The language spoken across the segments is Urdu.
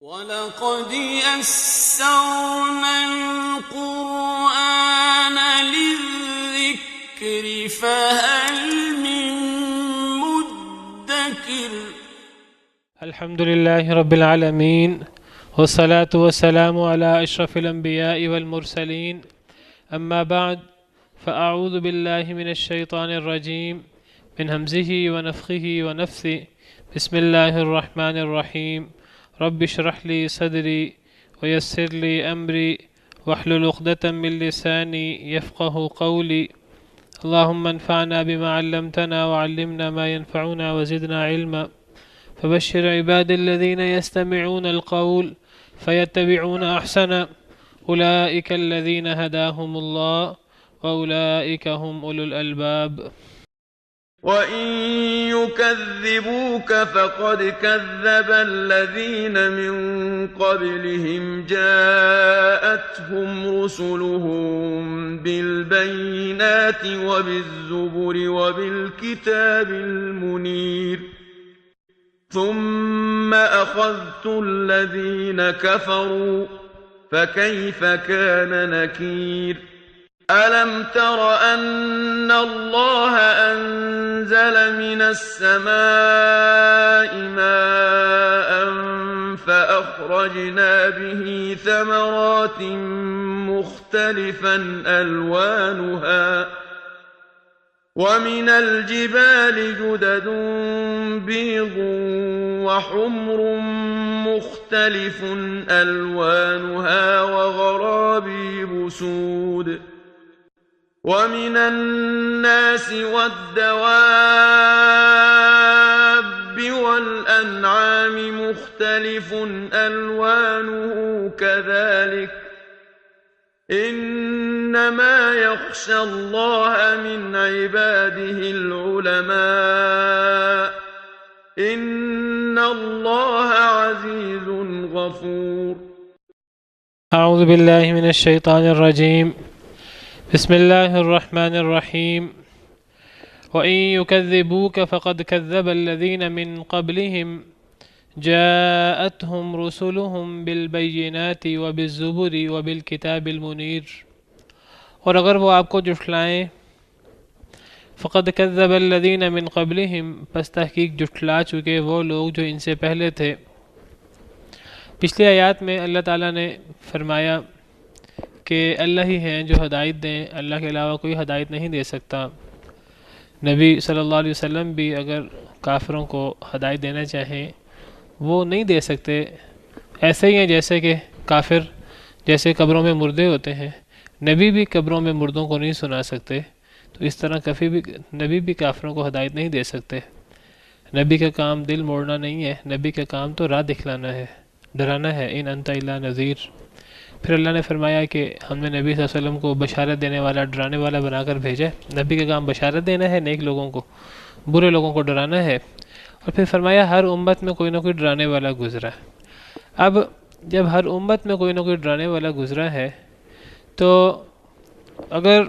وَلَقَدْ يَسَّرْنَا الْقُرْآنَ لِلذِّكْرِ فَهَلْ مِن مُّدَّكِرٍ الحمد لله رب العالمين والصلاة والسلام على أشرف الأنبياء والمرسلين أما بعد فأعوذ بالله من الشيطان الرجيم من همزه ونفخه ونفثه بسم الله الرحمن الرحيم رب اشرح لي صدري ويسر لي أمري واحلل عقدة من لساني يفقه قولي اللهم انفعنا بما علمتنا وعلمنا ما ينفعنا وزدنا علما فبشر عباد الذين يستمعون القول فيتبعون أحسن أولئك الذين هداهم الله وأولئك هم أولو الألباب. وَإِن يُكَذِّبُوكَ فَقَدْ كَذَّبَ الَّذِينَ مِن قَبْلِهِمْ جَاءَتْهُمْ رُسُلُهُم بِالْبَيِّنَاتِ وَبِالزُّبُرِ وَبِالْكِتَابِ الْمُنِيرِ ثُمَّ أَخَذْتُ الَّذِينَ كَفَرُوا فَكَيْفَ كَانَ نَكِيرِ أَلَمْ تَرَ أَنَّ اللَّهَ أَنزَلَ مِنَ السَّمَاءِ مَاءً فَأَخْرَجْنَا بِهِ ثَمَرَاتٍ مُخْتَلِفًا أَلْوَانُهَا وَمِنَ الْجِبَالِ جُدَدٌ بِيضٌ وَحُمْرٌ مُخْتَلِفٌ أَلْوَانُهَا وَغَرَابِيبُ سُودٌ وَمِنَ النَّاسِ وَالدَّوَابِّ وَالْأَنْعَامِ مُخْتَلِفٌ أَلْوَانُهُ كَذَلِكَ إِنَّمَا يَخْشَى اللَّهَ مِنْ عِبَادِهِ الْعُلَمَاءُ إِنَّ اللَّهَ عَزِيزٌ غَفُورٌ. أعوذ بالله من الشيطان الرجيم بسم الله الرحمن الرحيم وإن يكذبوك فقد كذب الذين من قبلهم جاءتهم رسلهم بالبينات وبالزبر وبالكتاب المنير. اور اگر وہ آپ کو جھٹلائیں فقد كذب الذين من قبلهم پس تحقیق جھٹلا چکے وہ لوگ جو ان سے پہلے تھے. پچھلی آیات میں اللہ تعالیٰ نے فرمایا کہ اللہ ہی ہیں جو ہدایت دیں، اللہ کے علاوہ کوئی ہدایت نہیں دے سکتا. نبی صلی اللہ علیہ وسلم بھی اگر کافروں کو ہدایت دینا چاہیں وہ نہیں دے سکتے. ایسے ہی ہیں جیسے کہ کافر جیسے قبروں میں مردے ہوتے ہیں، نبی بھی قبروں میں مردوں کو نہیں سنا سکتے، تو اس طرح نبی بھی کافروں کو ہدایت نہیں دے سکتے. نبی کا کام دل موڑنا نہیں ہے، نبی کا کام تو راہ دکھلانا ہے، ڈرانا ہے. ان انت الا نذیر. پھر اللہ نے فرمایا کہ ہم نے نبی صلی اللہ علیہ وسلم کو بشارت دینے والا، ڈرانے والا بنا کر بھیجا. نبی کا کام بشارت دینا ہے، نیک لوگوں کو، برے لوگوں کو ڈرانا ہے. اور پھر فرمایا ہر امت میں کوئی نہ کوئی ڈرانے والا گزرا. اب جب ہر امت میں کوئی نہ کوئی ڈرانے والا گزرا ہے تو اگر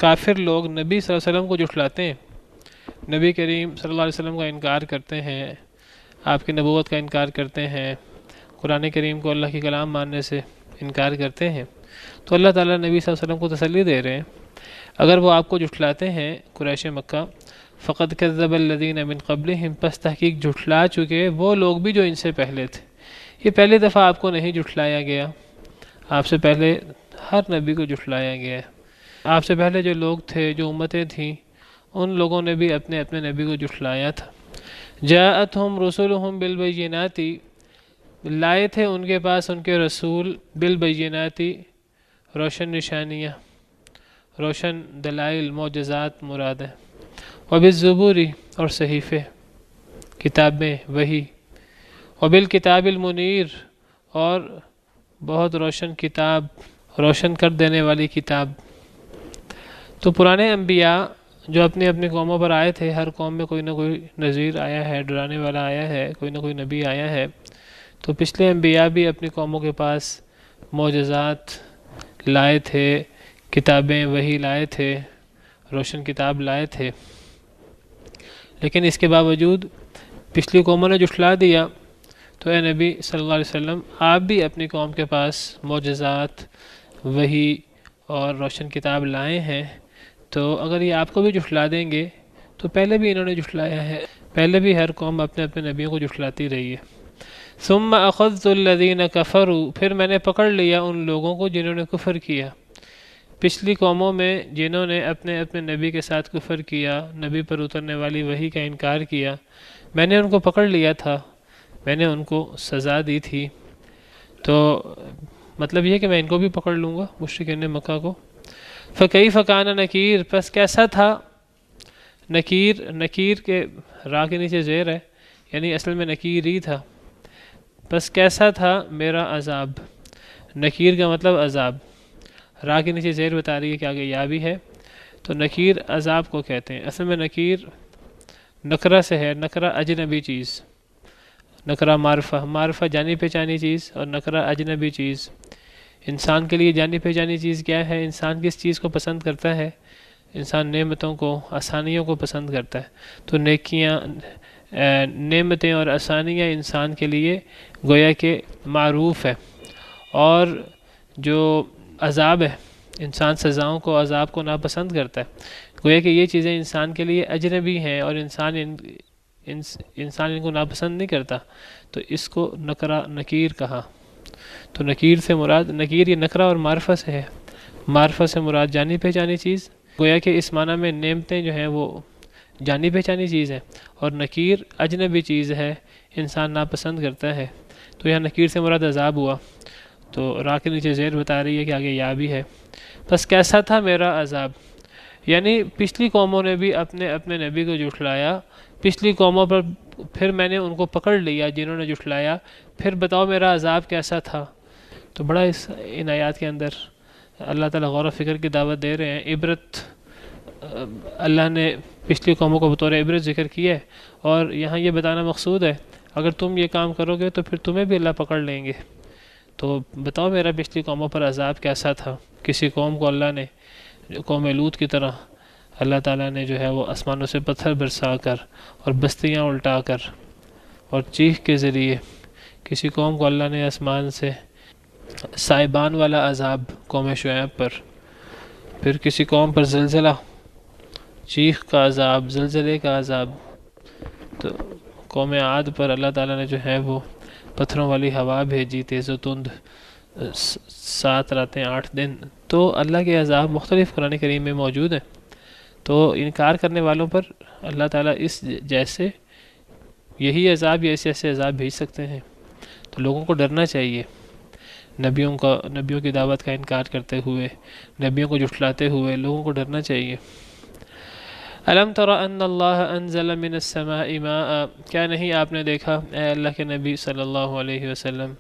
کافر لوگ نبی صلی اللہ علیہ وسلم کو جھٹلاتے ہیں، نبی کریم صلی اللہ علیہ وسلم کا انکار کرتے ہیں، آپ کی نبوت کا انکار کرتے ہیں، قرآن کریم کو اللہ کی کلام ماننے سے انکار کرتے ہیں، تو اللہ تعالیٰ نبی صلی اللہ علیہ وسلم کو تسلی دے رہے ہیں اگر وہ آپ کو جھٹلاتے ہیں قریش مکہ فقد کذب الذین من قبلہم پس تحقیق جھٹلا چکے وہ لوگ بھی جو ان سے پہلے تھے. یہ پہلی دفعہ آپ کو نہیں جھٹلایا گیا، آپ سے پہلے ہر نبی کو جھٹلایا گیا. آپ سے پہلے جو لوگ تھے، جو امتیں تھیں، ان لوگوں نے بھی اپنے نبی کو جھٹلایا تھا. جاءتہم رسولہم بالبینات لائے تھے ان کے پاس ان کے رسول بالبینات روشن نشانیاں، روشن دلائل، معجزات مراد ہیں. وبالزبور اور صحیفے، کتابیں، وحی. وبالکتاب المنیر اور بہت روشن کتاب، روشن کر دینے والی کتاب. تو پرانے انبیاء جو اپنی قوموں پر آئے تھے، ہر قوم میں کوئی نہ کوئی نذیر آیا ہے، ڈرانے والا آیا ہے، کوئی نہ کوئی نبی آیا ہے. تو پچھلے انبیاء بھی اپنی قوموں کے پاس معجزات لائے تھے، کتابیں، وحی لائے تھے، روشن کتاب لائے تھے. لیکن اس کے باوجود پچھلی قوموں نے جھٹلا دیا تو اے نبی صلی اللہ علیہ وسلم آپ بھی اپنی قوم کے پاس معجزات، وحی اور روشن کتاب لائے ہیں، تو اگر یہ آپ کو بھی جھٹلا دیں گے تو پہلے بھی انہوں نے جھٹلایا ہے، پہلے بھی ہر قوم اپنے اپنے نبیوں کو جھٹلاتی رہی ہے۔ ثم اخذت الذین کفروا، پھر میں نے پکڑ لیا ان لوگوں کو جنہوں نے کفر کیا، پچھلی قوموں میں جنہوں نے اپنے اپنے نبی کے ساتھ کفر کیا، نبی پر اترنے والی وحی کا انکار کیا، میں نے ان کو پکڑ لیا تھا، میں نے ان کو سزا دی تھی۔ تو مطلب یہ کہ میں ان کو بھی پکڑ لوں گا، مشرکین مکہ کو۔ فکیف کان نکیر، پس کیسا تھا نکیر کے را کے نیچے زیر ہے، یعنی اصل میں نکیر ہی تھا، پس کیسا تھا میرا عذاب۔ نکیر کا مطلب عذاب، را کے نیچے زیر بتا رہی ہے کہ آگے یا بھی ہے، تو نکیر عذاب کو کہتے ہیں۔ اصل میں نکیر نکرہ سے ہے، نکرہ اجنبی چیز، نکرہ معرفہ جانی پہچانی چیز، اور نکرہ اجنبی چیز۔ انسان کے لیے جانی پہچانی چیز کیا ہے؟ انسان کس چیز کو پسند کرتا ہے؟ انسان نعمتوں کو، آسانیوں کو پسند کرتا ہے، تو نیکیاں، نعمتیں اور آسانیاں انسان کے لیے گویا کہ معروف ہے، اور جو عذاب ہے، انسان سزاؤں کو، عذاب کو ناپسند کرتا ہے، گویا کہ یہ چیزیں انسان کے لیے اجنبی ہیں اور انسان ان کو ناپسند نہیں کرتا، تو اس کو نکیر کہا۔ تو نکیر سے مراد، نکیر یہ نکرہ اور معرفہ سے ہے، معرفہ سے مراد جانی پہچانی چیز، گویا کہ اس معنی میں نعمتیں جو ہیں وہ جانی پہچانی چیز ہے، اور نکیر اجنبی چیز ہے، انسان ناپسند کرتا ہے، تو یہاں نکیر سے مراد عذاب ہوا۔ تو را کے نیچے زیر بتا رہی ہے کہ آگے یا بھی ہے۔ بس کیسا تھا میرا عذاب، یعنی پچھلی قوموں نے بھی اپنے اپنے نبی کو جھٹلایا، پچھلی قوموں پر پھر میں نے ان کو پکڑ لیا جنہوں نے جھٹلایا، پھر بتاؤ میرا عذاب کیسا تھا۔ تو بڑا ان آیات کے اندر اللہ تعالیٰ غور و فکر کی دعوت دے رہے ہیں، عبرت اللہ نے پچھلی قوموں کو بطور عبرت ذکر کی ہے، اور یہاں یہ بتانا مقصود ہے اگر تم یہ کام کرو گے تو پھر تمہیں بھی اللہ پکڑ لیں گے۔ تو بتاؤ میرا پچھلی قوموں پر عذاب کیسا تھا۔ کسی قوم کو اللہ نے، قوم لوط کی طرح اللہ تعالیٰ نے جو ہے وہ آسمانوں سے پتھر برسا کر اور بستیاں الٹا کر اور چیخ کے ذریعے، کسی قوم کو اللہ نے آسمان سے سائبان والا عذاب قوم شعیب پر، پھر کسی قوم پر زلزلہ، چیخ کا عذاب، زلزلے کا عذاب، تو قوم عاد پر اللہ تعالیٰ نے جو ہے وہ پتھروں والی ہوا بھیجی تیز و تند، 7 راتیں 8 دن۔ تو اللہ کے عذاب مختلف قرآن کریم میں موجود ہیں، تو انکار کرنے والوں پر اللہ تعالیٰ اس جیسے یہی عذاب یا اس ایسے عذاب بھیج سکتے ہیں، تو لوگوں کو ڈرنا چاہیے نبیوں کی دعوت کا انکار کرتے ہوئے، نبیوں کو جھٹلاتے ہوئے لوگوں کو ڈرنا چاہیے۔ الم تر ان اللہ انزل من السماء ماء، کیا نہیں آپ نے دیکھا اے اللہ کے نبی صلی اللہ علیہ وسلم،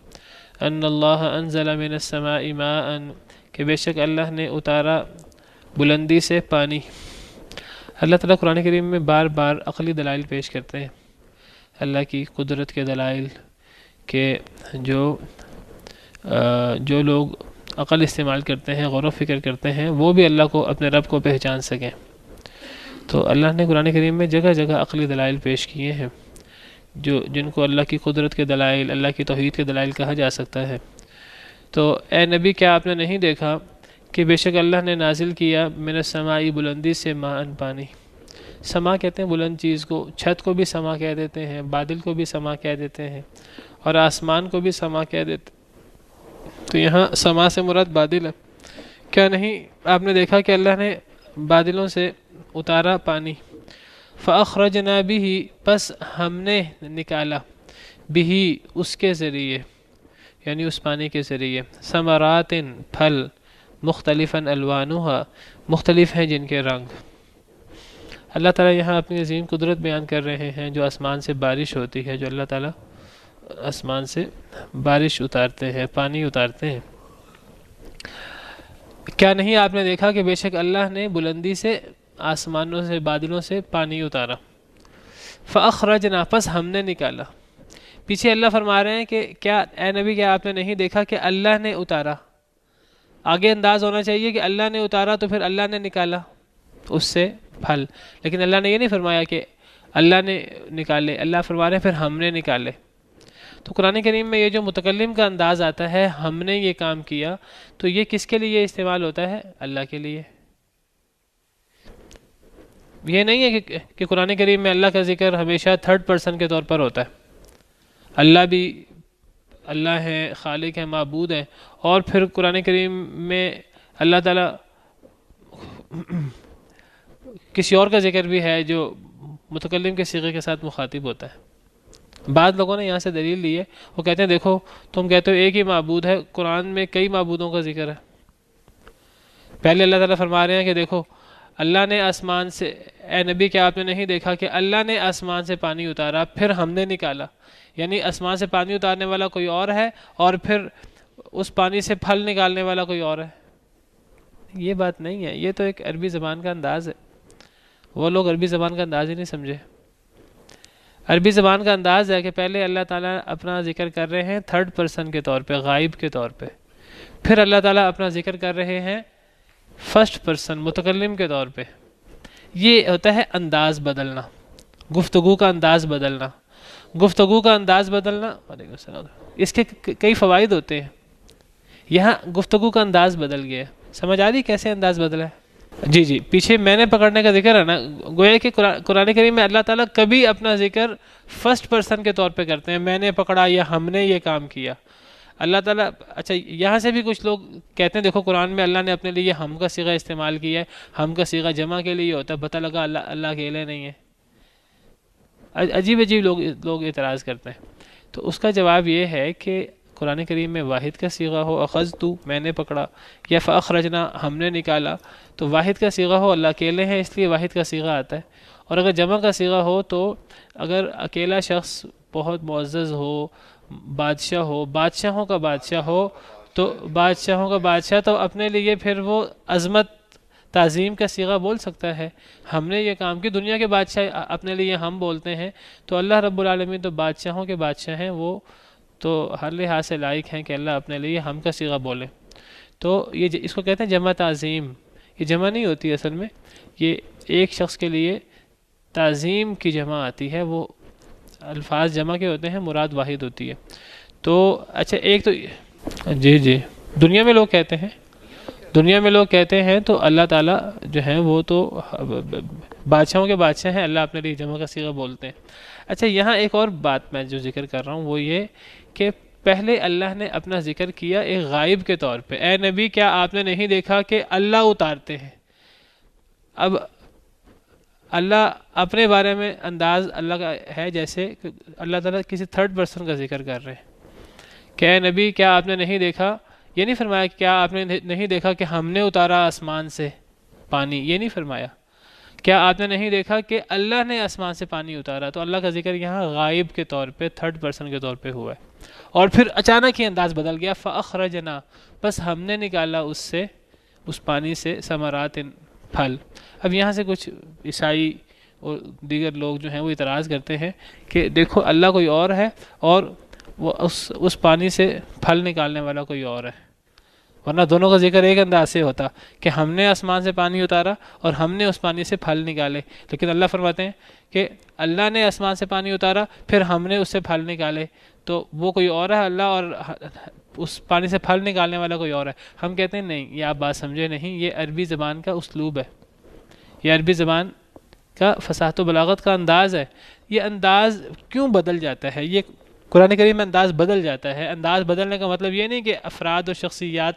ان اللہ انزل من السماء ماء، کہ بے شک اللہ نے اتارا بلندی سے پانی۔ اللہ تعالیٰ قرآن کریم میں بار بار عقلی دلائل پیش کرتے ہیں، اللہ کی قدرت کے دلائل، کہ جو لوگ عقل استعمال کرتے ہیں، غور و فکر کرتے ہیں، وہ بھی اللہ کو، اپنے رب کو پہچان سکیں۔ تو اللہ نے قرآن کریم میں جگہ جگہ عقلی دلائل پیش کیے ہیں، جن کو اللہ کی قدرت کے دلائل، اللہ کی توحید کے دلائل کہا جا سکتا ہے۔ تو اے نبی کیا آپ نے نہیں دیکھا کہ بے شک اللہ نے نازل کیا من السماء، بلندی سے، ماء، پانی۔ سما کہتے ہیں بلند چیز کو، چھت کو بھی سما کہہ دیتے ہیں، بادل کو بھی سما کہہ دیتے ہیں، اور آسمان کو بھی سما کہہ دیتے ہیں۔ تو یہاں سما سے مراد بادل ہے۔ کیا نہیں آپ نے دیکھا کہ اللہ نے بادلوں سے اتارا پانی، فَأَخْرَجْنَا بِهِ، پس ہم نے نکالا، بِهِ، اس کے ذریعے، یعنی اس پانی کے ذریعے، ثمرات، پھل، مختلفاً الوانها، مختلف ہیں جن کے رنگ۔ اللہ تعالیٰ یہاں اپنی عظیم قدرت بیان کر رہے ہیں، جو آسمان سے بارش ہوتی ہے، جو اللہ تعالیٰ آسمان سے بارش اتارتے ہیں، پانی اتارتے ہیں۔ کیا نہیں آپ نے دیکھا کہ بے شک اللہ نے بلندی سے، آسمانوں سے، بادلوں سے پانی اتارا، فَأَخْرَجْنَا، پس ہم نے نکالا۔ پیچھے اللہ فرما رہے ہیں کہ کیا اے نبی کیا آپ نے نہیں دیکھا کہ اللہ نے اتارا، آگے انداز ہونا چاہیے کہ اللہ نے اتارا تو پھر اللہ نے نکالا اس سے پھل، لیکن اللہ نے یہ نہیں فرمایا کہ اللہ نے نکالے، اللہ فرما رہے ہیں پھر ہم نے نکالے۔ تو قرآن کریم میں یہ جو متکلم کا انداز آتا ہے ہم نے یہ کام کیا، تو یہ کس کے لیے استعمال ہوتا ہے؟ اللہ کے لیے۔ یہ نہیں ہے کہ قرآن کریم میں اللہ کا ذکر ہمیشہ تھرڈ پرسن کے طور پر ہوتا ہے۔ اللہ بھی اللہ ہے، خالق ہے، معبود ہے، اور پھر قرآن کریم میں اللہ تعالیٰ کسی اور کا ذکر بھی ہے جو متکلم کے صیغے کے ساتھ مخاطب ہوتا ہے۔ بعض لوگوں نے یہاں سے دلیل لی ہے، وہ کہتے ہیں دیکھو تم کہتے ہو ایک ہی معبود ہے، قرآن میں کئی معبودوں کا ذکر ہے۔ پہلے اللہ تعالیٰ فرما رہے ہیں کہ دیکھو اللہ نے آسمان سے، اے نبی کیا آپ نے نہیں دیکھا کہ اللہ نے آسمان سے پانی اتارا پھر ہم نے نکالا، یعنی آسمان سے پانی اتارنے والا کوئی اور ہے اور پھر اس پانی سے پھل نکالنے والا کوئی اور ہے۔ یہ بات نہیں ہے، یہ تو ایک عربی زبان کا انداز ہے۔ وہ لوگ عربی زبان کا انداز ہی نہیں سمجھے۔ عربی زبان کا انداز ہے کہ پہلے اللہ تعالیٰ اپنا ذکر کر رہے ہیں تھرڈ پرسن کے طور پہ، غائب کے طور پہ، پھر اللہ تعالیٰ اپنا ذکر کر رہے ہیں فرسٹ پرسن، متکلم کے طور پہ۔ یہ ہوتا ہے انداز بدلنا، گفتگو کا انداز بدلنا۔ گفتگو کا انداز بدلنا، وعلیکم السلام، اس کے کئی فوائد ہوتے ہیں۔ یہاں گفتگو کا انداز بدل گیا، سمجھ آ رہی کیسے انداز بدلا ہے؟ جی پیچھے میں نے پکڑنے کا ذکر ہے نا، گویا کہ قرآن کریم میں اللہ تعالیٰ کبھی اپنا ذکر فرسٹ پرسن کے طور پہ کرتے ہیں، میں نے پکڑا یا ہم نے یہ کام کیا۔ اللہ تعالیٰ، اچھا یہاں سے بھی کچھ لوگ کہتے ہیں دیکھو قرآن میں اللہ نے اپنے لیے ہم کا صیغہ استعمال کیا ہے، ہم کا صیغہ جمع کے لیے ہوتا ہے، پتہ لگا اللہ اکیلے نہیں ہے۔ عجیب لوگ اعتراض کرتے ہیں۔ تو اس کا جواب یہ ہے کہ قرآن کریم میں واحد کا صیغہ ہو، اخذتو میں نے پکڑا، یا فاخرجنا ہم نے نکالا، تو واحد کا صیغہ ہو، اللہ اکیلے ہیں اس لیے واحد کا صیغہ آتا ہے۔ اور اگر جمع کا صیغہ ہو تو اگر اکیلا شخص بہت معزز ہو، بادشاہ ہو، بادشاہوں کا بادشاہ ہو، تو بادشاہوں کا بادشاہ تو اپنے لیے پھر وہ عظمت تعظیم کا صیغہ بول سکتا ہے، ہم نے یہ کام کی۔ دنیا کے بادشاہ اپنے لیے ہم بولتے ہیں، تو اللہ رب العالمین تو بادشاہوں کے بادشاہ ہیں، وہ تو ہر لحاظ سے لائق ہیں کہ اللہ اپنے لیے ہم کا صیغہ بولے۔ تو یہ اس کو کہتے ہیں جمع تعظیم۔ یہ جمع نہیں ہوتی اصل میں، یہ ایک شخص کے لیے تعظیم کی جمع آتی ہے، وہ الفاظ جمع کے ہوتے ہیں، مراد واحد ہوتی ہے۔ تو اچھا ایک تو جی دنیا میں لوگ کہتے ہیں تو اللہ تعالیٰ جو ہیں وہ تو بادشاہوں کے بادشاہ ہیں، اللہ اپنے لیے جمع کا صیغہ بولتے ہیں۔ اچھا یہاں ایک اور بات میں جو ذکر کر رہا ہوں وہ یہ کہ پہلے اللہ نے اپنا ذکر کیا ایک غائب کے طور پہ، اے نبی کیا آپ نے نہیں دیکھا کہ اللہ اتارتے ہیں۔ اب اللہ اپنے بارے میں انداز اللہ کا ہے جیسے کہ اللہ تعالیٰ کسی تھرڈ پرسن کا ذکر کر رہے ہیں کہ اے نبی کیا آپ نے نہیں دیکھا، یہ نہیں فرمایا کہ کیا آپ نے نہیں دیکھا کہ ہم نے اتارا آسمان سے پانی، یہ نہیں فرمایا۔ کیا آپ نے نہیں دیکھا کہ اللہ نے آسمان سے پانی اتارا، تو اللہ کا ذکر یہاں غائب کے طور پہ، تھرڈ پرسن کے طور پہ ہوا ہے۔ اور پھر اچانک ہی انداز بدل گیا، فَأَخْرَجْنَا بس ہم نے نکالا اس پانی سے ثمرات پھل۔ اب یہاں سے کچھ عیسائی اور دیگر لوگ جو ہیں وہ اعتراض کرتے ہیں کہ دیکھو اللہ کوئی اور ہے اور وہ اس پانی سے پھل نکالنے والا کوئی اور ہے، ورنہ دونوں کا ذکر ایک انداز سے ہوتا کہ ہم نے آسمان سے پانی اتارا اور ہم نے اس پانی سے پھل نکالے، لیکن اللہ فرماتے ہیں کہ اللہ نے آسمان سے پانی اتارا پھر ہم نے اس سے پھل نکالے، تو وہ کوئی اور ہے اللہ، اور اس پانی سے پھل نکالنے والا کوئی اور ہے۔ ہم کہتے ہیں نہیں، یہ آپ بات سمجھے نہیں، یہ عربی زبان کا اسلوب ہے، یہ عربی زبان کا فصاحت و بلاغت کا انداز ہے۔ یہ انداز کیوں بدل جاتا ہے؟ یہ قرآن کریم میں انداز بدل جاتا ہے۔ انداز بدلنے کا مطلب یہ نہیں کہ افراد اور شخصیات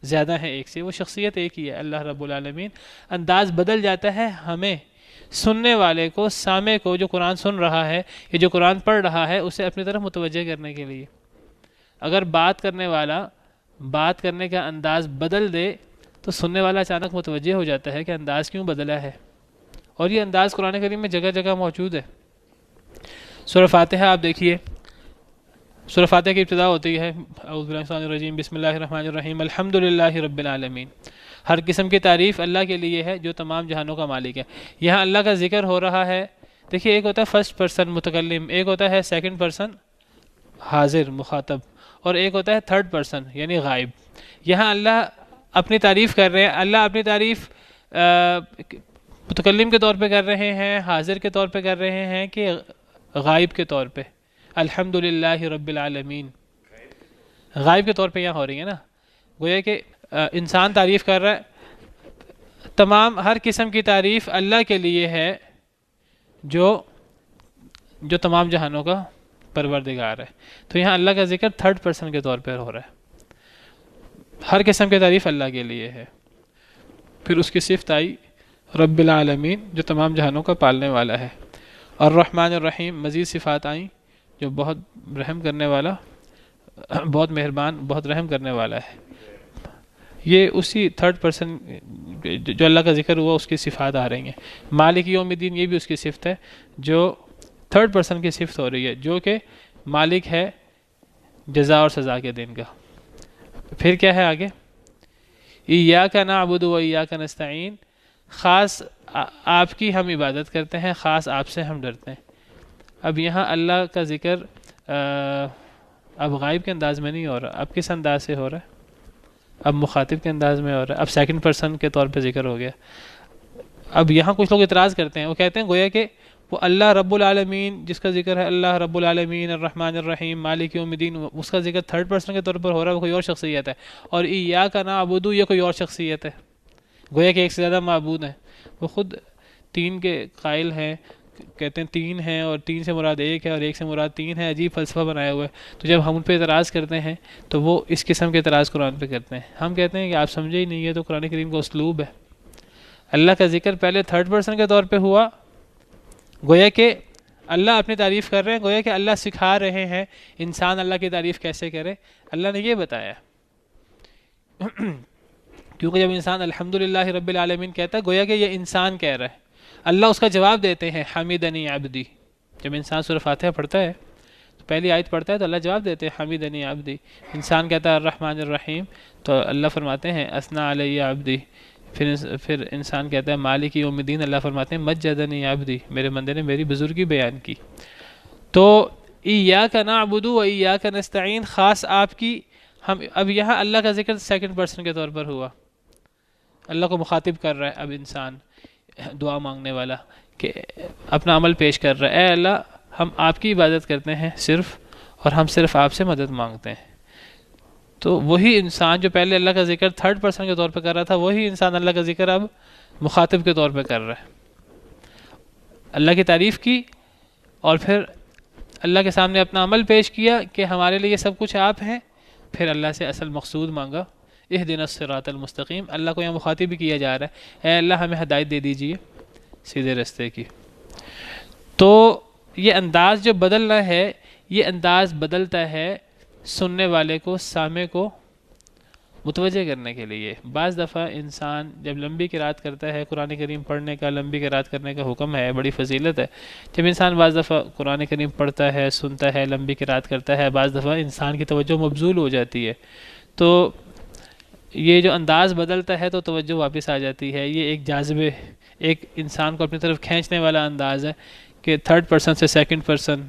زیادہ ہیں ایک سے، وہ شخصیت ایک ہی ہے اللہ رب العالمین۔ انداز بدل جاتا ہے ہمیں، سننے والے کو، سامع کو، جو قرآن سن رہا ہے یا جو قرآن پڑھ رہا ہے، اسے اپنی طرف متوجہ کرنے کے لیے۔ اگر بات کرنے والا بات کرنے کا انداز بدل دے تو سننے والا اچانک متوجہ ہو جاتا ہے کہ انداز کیوں بدلا ہے، اور یہ انداز قرآن کریم میں جگہ جگہ موجود ہے۔ سورہ فاتحہ آپ دیکھیے، سورہ فاتحہ کی ابتدا ہوتی ہے اعوذ باللہ من الشیطان الرجیم بسم اللہ الرحمن الرحیم الحمدللہ رب العالمین۔ ہر قسم کی تعریف اللہ کے لیے ہے جو تمام جہانوں کا مالک ہے۔ یہاں اللہ کا ذکر ہو رہا ہے، دیکھیے ایک ہوتا ہے فرسٹ پرسن متکلم، ایک ہوتا ہے سیکنڈ پرسن حاضر مخاطب، اور ایک ہوتا ہے تھرڈ پرسن یعنی غائب۔ یہاں اللہ اپنی تعریف کر رہے ہیں، اللہ اپنی تعریف متکلم کے طور پہ کر رہے ہیں، حاضر کے طور پہ کر رہے ہیں کہ غائب کے طور پہ؟ الحمدللہ رب العالمین، غائب کے طور پہ یہاں ہو رہی ہے نا، گویا کہ انسان تعریف کر رہا ہے، تمام ہر قسم کی تعریف اللہ کے لیے ہے جو تمام جہانوں کا پروردگار ہے۔ تو یہاں اللہ کا ذکر تھرڈ پرسن کے طور پر ہو رہا ہے، ہر قسم کی تعریف اللہ کے لیے ہے۔ پھر اس کی صفت آئی رب العالمین، جو تمام جہانوں کا پالنے والا ہے۔ الرحمن الرحیم، مزید صفات آئیں، جو بہت رحم کرنے والا، بہت مہربان، بہت رحم کرنے والا ہے۔ یہ اسی تھرڈ پرسن جو اللہ کا ذکر ہوا اس کی صفات آ رہی ہیں۔ مالک یوم الدین، یہ بھی اس کی صفت ہے جو تھرڈ پرسن کی صفت ہو رہی ہے، جو کہ مالک ہے جزا اور سزا کے دن کا۔ پھر کیا ہے آگے؟ ایاک نعبد و ایاک نستعین، خاص آپ کی ہم عبادت کرتے ہیں، خاص آپ سے ہم ڈرتے ہیں۔ اب یہاں اللہ کا ذکر اب غائب کے انداز میں نہیں ہو رہا، اب کس انداز سے ہو رہا ہے؟ اب مخاطب کے انداز میں ہو رہا ہے، اب سیکنڈ پرسن کے طور پہ ذکر ہو گیا۔ اب یہاں کچھ لوگ اعتراض کرتے ہیں، وہ کہتے ہیں گویا کہ وہ اللہ رب العالمین جس کا ذکر ہے، اللہ رب العالمین الرحمن الرحیم مالک یوم الدین، اس کا ذکر تھرڈ پرسن کے طور پر ہو رہا ہے، وہ کوئی اور شخصیت ہے، اور ایاک نعبد یہ کوئی اور شخصیت ہے، گویا کہ ایک سے زیادہ معبود ہیں۔ وہ خود تین کے قائل ہیں، کہتے ہیں تین ہیں اور تین سے مراد ایک ہے اور ایک سے مراد تین ہے، عجیب فلسفہ بنایا ہوا ہے۔ تو جب ہم ان پہ اعتراض کرتے ہیں تو وہ اس قسم کے اعتراض قرآن پہ کرتے ہیں۔ ہم کہتے ہیں کہ آپ سمجھے ہی نہیں ہے، تو قرآن کریم کا اسلوب ہے۔ اللہ کا ذکر پہلے تھرڈ پرسن کے طور پہ ہوا، گویا کہ اللہ اپنی تعریف کر رہے ہیں، گویا کہ اللہ سکھا رہے ہیں انسان اللہ کی تعریف کیسے کرے، اللہ نے یہ بتایا۔ کیونکہ جب انسان الحمدللہ رب العالمین کہتا ہے، گویا کہ یہ انسان کہہ رہا ہے، اللہ اس کا جواب دیتے ہیں حمیدنی عبدی۔ جب انسان سورہ فاتحہ پڑھتا ہے تو پہلی آیت پڑھتا ہے تو اللہ جواب دیتے ہیں حمیدنی عبدی۔ انسان کہتا ہے الرحمن الرحیم تو اللہ فرماتے ہیں اثنا علی عبدی۔ پھر انسان کہتا ہے مالک یوم الدین، اللہ فرماتے ہیں مجدنی عبدی، میرے بندے نے میری بزرگی بیان کی۔ تو ایاک نعبد و ایاک نستعین، خاص آپ کی ہم، اب یہاں اللہ کا ذکر سیکنڈ پرسن کے طور پر ہوا، اللہ کو مخاطب کر رہا ہے اب انسان، دعا مانگنے والا، کہ اپنا عمل پیش کر رہا ہے، اے اللہ ہم آپ کی عبادت کرتے ہیں صرف، اور ہم صرف آپ سے مدد مانگتے ہیں۔ تو وہی انسان جو پہلے اللہ کا ذکر تھرڈ پرسن کے طور پہ کر رہا تھا، وہی انسان اللہ کا ذکر اب مخاطب کے طور پہ کر رہا ہے۔ اللہ کی تعریف کی اور پھر اللہ کے سامنے اپنا عمل پیش کیا کہ ہمارے لیے سب کچھ آپ ہیں، پھر اللہ سے اصل مقصود مانگا اہدنا الصراط المستقیم۔ اللہ کو یہاں مخاطب بھی کیا جا رہا ہے، اے اللہ ہمیں ہدایت دے دیجئے سیدھے رستے کی۔ تو یہ انداز جو بدلنا ہے، یہ انداز بدلتا ہے سننے والے کو، سامع کو متوجہ کرنے کے لیے۔ بعض دفعہ انسان جب لمبی قرات کرتا ہے، قرآن کریم پڑھنے کا، لمبی قرات کرنے کا حکم ہے، بڑی فضیلت ہے۔ جب انسان بعض دفعہ قرآن کریم پڑھتا ہے، سنتا ہے، لمبی قرات کرتا ہے، بعض دفعہ انسان کی توجہ مبذول ہو جاتی ہے، تو یہ جو انداز بدلتا ہے تو توجہ واپس آ جاتی ہے۔ یہ ایک جاذبے، ایک انسان کو اپنی طرف کھینچنے والا انداز ہے کہ تھرڈ پرسن سے سیکنڈ پرسن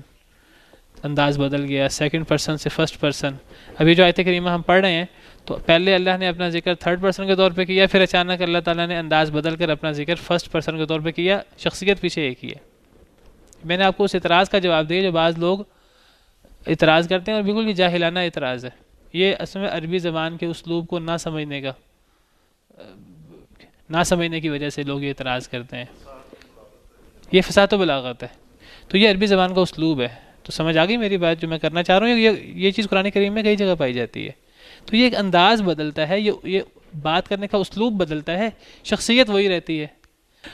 انداز بدل گیا، سیکنڈ پرسن سے فرسٹ پرسن۔ ابھی جو آیت کریمہ ہم پڑھ رہے ہیں تو پہلے اللہ نے اپنا ذکر تھرڈ پرسن کے طور پہ کیا، پھر اچانک اللہ تعالیٰ نے انداز بدل کر اپنا ذکر فرسٹ پرسن کے طور پہ کیا، شخصیت پیچھے ایک ہی ہے۔ میں نے آپ کو اس اعتراض کا جواب دیا جو بعض لوگ اعتراض کرتے ہیں، اور بالکل یہ جاہلانہ اعتراض ہے۔ یہ اصل میں عربی زبان کے اسلوب کو نہ سمجھنے کی وجہ سے لوگ یہ اعتراض کرتے ہیں۔ یہ فصاحت و بلاغت ہے، تو یہ عربی زبان کا اسلوب ہے۔ تو سمجھ آ گئی میری بات جو میں کرنا چاہ رہا ہوں؟ یہ چیز قرآن کریم میں کئی جگہ پائی جاتی ہے۔ تو یہ ایک انداز بدلتا ہے، یہ بات کرنے کا اسلوب بدلتا ہے، شخصیت وہی رہتی ہے۔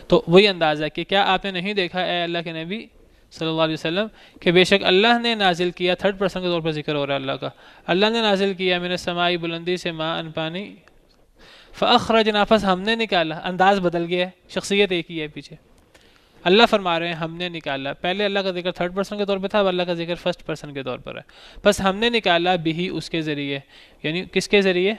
تو وہی انداز ہے کہ کیا آپ نے نہیں دیکھا اے اللہ کے نبی صلی اللہ علیہ وسلم کہ بے شک اللہ نے نازل کیا، تھرڈ پرسن کے طور پر ذکر ہو رہا ہے اللہ کا، اللہ نے نازل کیا من السماء بلندی سے ماء پانی، فاخرجنا پس ہم نے نکالا، انداز بدل گیا ہے، شخصیت ایک ہی ہے پیچھے۔ اللہ فرما رہے ہیں ہم نے نکالا، پہلے اللہ کا ذکر تھرڈ پرسن کے طور پہ تھا، اب اللہ کا ذکر فرسٹ پرسن کے طور پر ہے۔ بس ہم نے نکالا بھی اس کے ذریعے، یعنی کس کے ذریعے؟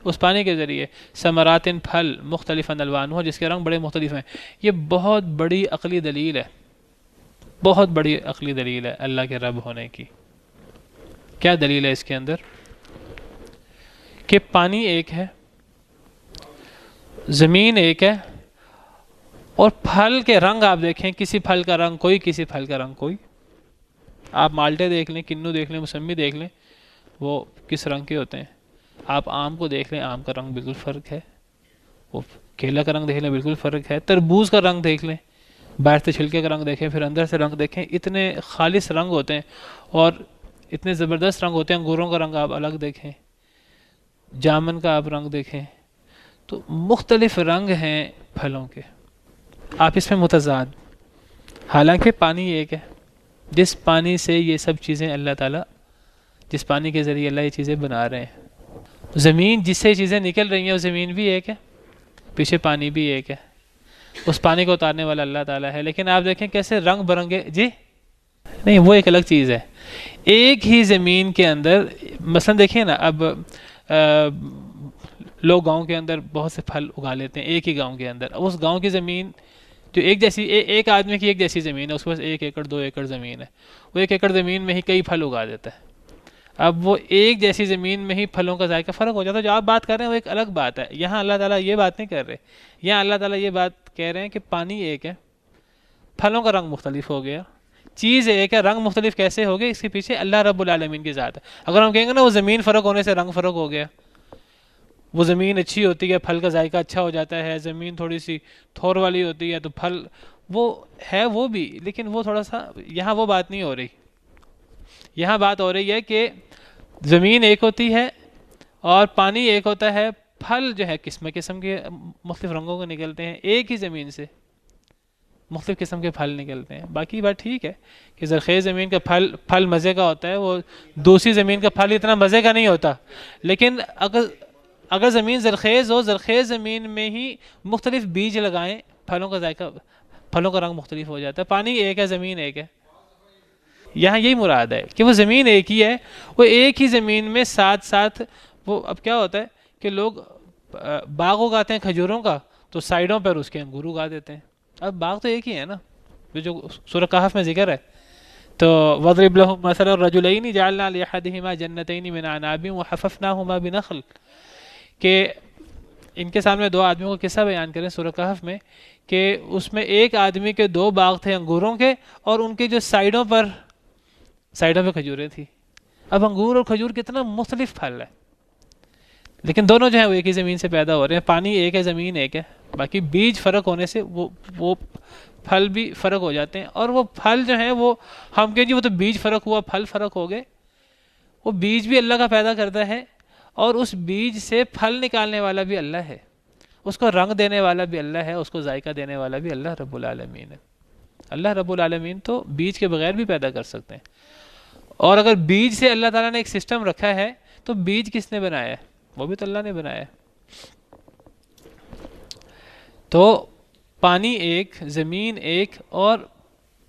اس پانی کے ذریعے، ثمرات پھل مختلف الوانہ، جس کے رنگ بڑے مختلف ہیں۔ یہ بہت بڑی عقلی دلیل ہے، بہت بڑی عقلی دلیل ہے اللہ کے رب ہونے کی۔ کیا دلیل ہے اس کے اندر؟ کہ پانی ایک ہے، زمین ایک ہے، اور پھل کے رنگ آپ دیکھیں، کسی پھل کا رنگ کوئی، کسی پھل کا رنگ کوئی۔ آپ مالٹے دیکھ لیں، کنو دیکھ لیں، موسمی دیکھ لیں، وہ کس رنگ کے ہوتے ہیں. آپ آم کو دیکھ لیں، آم کا رنگ بالکل فرق ہے. وہ کیلا کا رنگ دیکھ لیں، بالکل فرق ہے. تربوز کا رنگ دیکھ لیں، باہر سے چھلکے کا رنگ دیکھیں، پھر اندر سے رنگ دیکھیں، اتنے خالص رنگ ہوتے ہیں اور اتنے زبردست رنگ ہوتے ہیں. انگوروں کا رنگ آپ الگ دیکھیں، جامن کا آپ رنگ دیکھیں، تو مختلف رنگ ہیں پھلوں کے. آپ اس میں متضاد، حالانکہ پانی ایک ہے. جس پانی سے یہ سب چیزیں اللہ تعالیٰ، جس پانی کے ذریعے اللہ یہ چیزیں بنا رہے ہیں، زمین جس سے یہ چیزیں نکل رہی ہیں وہ زمین بھی ایک ہے، پیچھے پانی بھی ایک ہے. اس پانی کو اتارنے والا اللہ تعالیٰ ہے. لیکن آپ دیکھیں کیسے رنگ برنگے، جی نہیں وہ ایک الگ چیز ہے. ایک ہی زمین کے اندر مثلا دیکھیں نا، اب لوگ گاؤں کے اندر بہت سے پھل اگا لیتے ہیں ایک ہی گاؤں کے اندر. اس گاؤں کی زمین جو ایک جیسی، ایک آدمی کی ایک جیسی زمین ہے، اس کے پاس 1 ایکڑ 2 ایکڑ زمین ہے، وہ 1 ایکڑ زمین میں ہی کئی پھل اگا دیتا ہے. اب وہ ایک جیسی زمین میں ہی پھلوں کا ذائقہ فرق ہو جاتا ہے. جو آپ بات کر رہے ہیں وہ ایک الگ بات ہے. یہاں اللہ تعالیٰ یہ بات نہیں کر رہے. یہاں اللہ تعالیٰ یہ بات کہہ رہے ہیں کہ پانی ایک ہے، پھلوں کا رنگ مختلف ہو گیا. چیز ایک ہے، رنگ مختلف کیسے ہو گئے؟ اس کے پیچھے اللہ رب العالمین کی ذات ہے. اگر ہم کہیں گے نا وہ زمین فرق ہونے سے رنگ فرق ہو گیا، وہ زمین اچھی ہوتی ہے پھل کا ذائقہ اچھا ہو جاتا ہے، زمین تھوڑی سی تھور والی ہوتی ہے تو پھل وہ ہے وہ بھی، لیکن وہ تھوڑا سا یہاں وہ بات نہیں ہو رہی. یہاں بات ہو رہی ہے کہ زمین ایک ہوتی ہے اور پانی ایک ہوتا ہے. پھل جو ہے قسم قسم کے مختلف رنگوں کے نکلتے ہیں، ایک ہی زمین سے مختلف قسم کے پھل نکلتے ہیں. باقی بات ٹھیک ہے کہ زرخیز زمین کا پھل مزے کا ہوتا ہے، وہ دوسری زمین کا پھل اتنا مزے کا نہیں ہوتا. لیکن اگر زمین زرخیز ہو، زرخیز زمین میں ہی مختلف بیج لگائیں، پھلوں کا ذائقہ، پھلوں کا رنگ مختلف ہو جاتا ہے. پانی ایک ہے، زمین ایک ہے. یہاں یہی مراد ہے کہ وہ زمین ایک ہی ہے، وہ ایک ہی زمین میں ساتھ ساتھ وہ. اب کیا ہوتا ہے کہ لوگ باغ اگاتے ہیں کھجوروں کا، تو سائڈوں پر اس کے انگور اگا دیتے ہیں. اب باغ تو ایک ہی ہے نا، جو سورہ کہف میں ذکر ہے. تو وَضْرِبْ لَهُمْ مَثَلَ الرَّجُلَيْنِ جَعَلْنَا لِأَحَدِهِمَا جَنَّتَيْنِ مِنْ أَعْنَابٍ وَحَفَفْنَاهُمَا بِنَخْلٍ، کہ ان کے سامنے 2 آدمیوں کا قصہ بیان کریں سورہ کہف میں، کہ اس میں ایک آدمی کے 2 باغ تھے انگوروں کے، اور ان کے جو سائڈوں پہ کھجوریں تھی. اب انگور اور کھجور کتنا مختلف پھل ہے، لیکن دونوں جو ہیں وہ ایک ہی زمین سے پیدا ہو رہے ہیں. پانی ایک ہے، زمین ایک ہے، باقی بیج فرق ہونے سے وہ پھل بھی فرق ہو جاتے ہیں. اور وہ پھل جو ہیں وہ ہم کہیں جی وہ تو بیج فرق ہوا، پھل فرق ہو گئے. وہ بیج بھی اللہ کا پیدا کرتا ہے، اور اس بیج سے پھل نکالنے والا بھی اللہ ہے، اس کو رنگ دینے والا بھی اللہ ہے، اس کو ذائقہ دینے والا بھی اللہ رب العالمین ہے. اللہ رب العالمین تو بیج کے بغیر بھی پیدا کر سکتے ہیں. اور اگر بیج سے اللہ تعالیٰ نے ایک سسٹم رکھا ہے تو بیج کس نے بنایا ہے؟ وہ بھی تو اللہ نے بنایا ہے. تو پانی ایک، زمین ایک، اور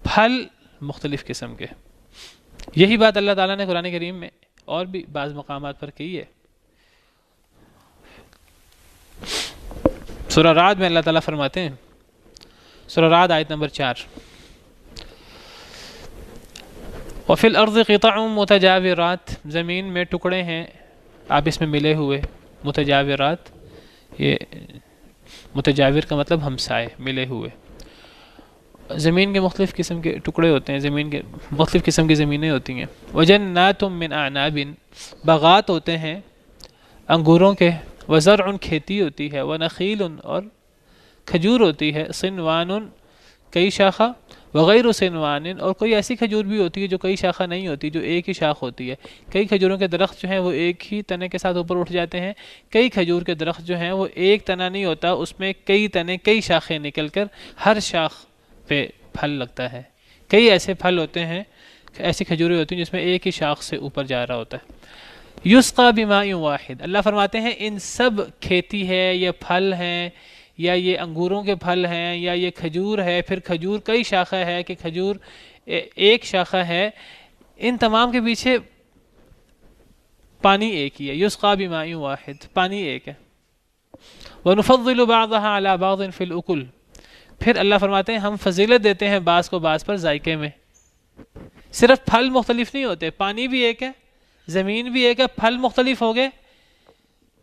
پھل مختلف قسم کے. یہی بات اللہ تعالیٰ نے قرآن کریم میں اور بھی بعض مقامات پر کی ہے. سورہ رعد میں اللہ تعالیٰ فرماتے ہیں، سورہ رعد آیت نمبر 4، وَفِي الْأَرْضِ قِطَعٌ مُتَجَاوِرَاتٍ، زمین میں ٹکڑے ہیں آپ اس میں ملے ہوئے. متجاورات، یہ متجاور کا مطلب ہمسائے، ملے ہوئے. زمین کے مختلف قسم کے ٹکڑے ہوتے ہیں، زمین کے مختلف قسم کی زمینیں ہوتی ہیں. وَجَنَّاتٌ مِّنْ أَعْنَابٍ، باغات ہوتے ہیں انگوروں کے. وَزَرْعٌ، کھیتی ہوتی ہے. وَنَخِيلٌ، اور کھجور ہوتی ہے. صِنْوَانٌ، کئی شاخہ. وغیر صنوان، اور کوئی ایسی کھجور بھی ہوتی ہے جو کئی شاخہ نہیں ہوتی، جو ایک ہی شاخ ہوتی ہے. کئی کھجوروں کے درخت جو ہیں وہ ایک ہی تنے کے ساتھ اوپر اٹھ جاتے ہیں. کئی کھجور کے درخت جو ہیں وہ ایک تنا نہیں ہوتا، اس میں کئی تنے، کئی شاخیں نکل کر ہر شاخ پہ پھل لگتا ہے. کئی ایسے پھل ہوتے ہیں، ایسی کھجوریں ہوتی ہیں جس میں ایک ہی شاخ سے اوپر جا رہا ہوتا ہے. یسقى بماء واحد، اللہ فرماتے ہیں ان سب کھیتی ہے، یہ پھل ہیں، یا یہ انگوروں کے پھل ہیں، یا یہ کھجور ہے، پھر کھجور کئی شاخہ ہے کہ کھجور ایک شاخہ ہے، ان تمام کے پیچھے پانی ایک ہی ہے. یسقى بماء واحد، پانی ایک ہے. وَنُفَضِّلُ بَعْضَهَا عَلَى بَعْضٍ فِي الْأُكُلِ، پھر اللہ فرماتے ہیں ہم فضیلت دیتے ہیں بعض کو بعض پر ذائقے میں. صرف پھل مختلف نہیں ہوتے، پانی بھی ایک ہے، زمین بھی ایک ہے، پھل مختلف ہو گئے.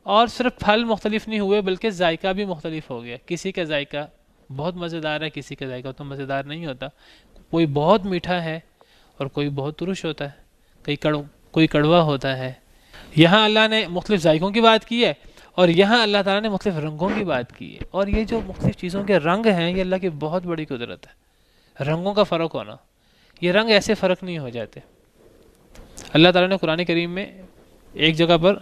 اور صرف پھل مختلف نہیں ہوئے بلکہ ذائقہ بھی مختلف ہو گیا. کسی کا ذائقہ بہت مزیدار ہے، کسی کا ذائقہ تو مزیدار نہیں ہوتا. کوئی بہت میٹھا ہے اور کوئی بہت ترش ہوتا ہے، کوئی کڑوا ہوتا ہے۔ یہاں اللہ نے مختلف ذائقوں کی بات کی ہے، اور یہاں اللہ تعالیٰ نے مختلف رنگوں کی بات کی ہے، اور یہ جو مختلف چیزوں کے رنگ ہیں یہ اللہ کی بہت بڑی قدرت ہے۔ رنگوں کا فرق ہونا، یہ رنگ ایسے فرق نہیں ہو جاتے۔ اللہ تعالیٰ نے قرآن کریم میں ایک جگہ پر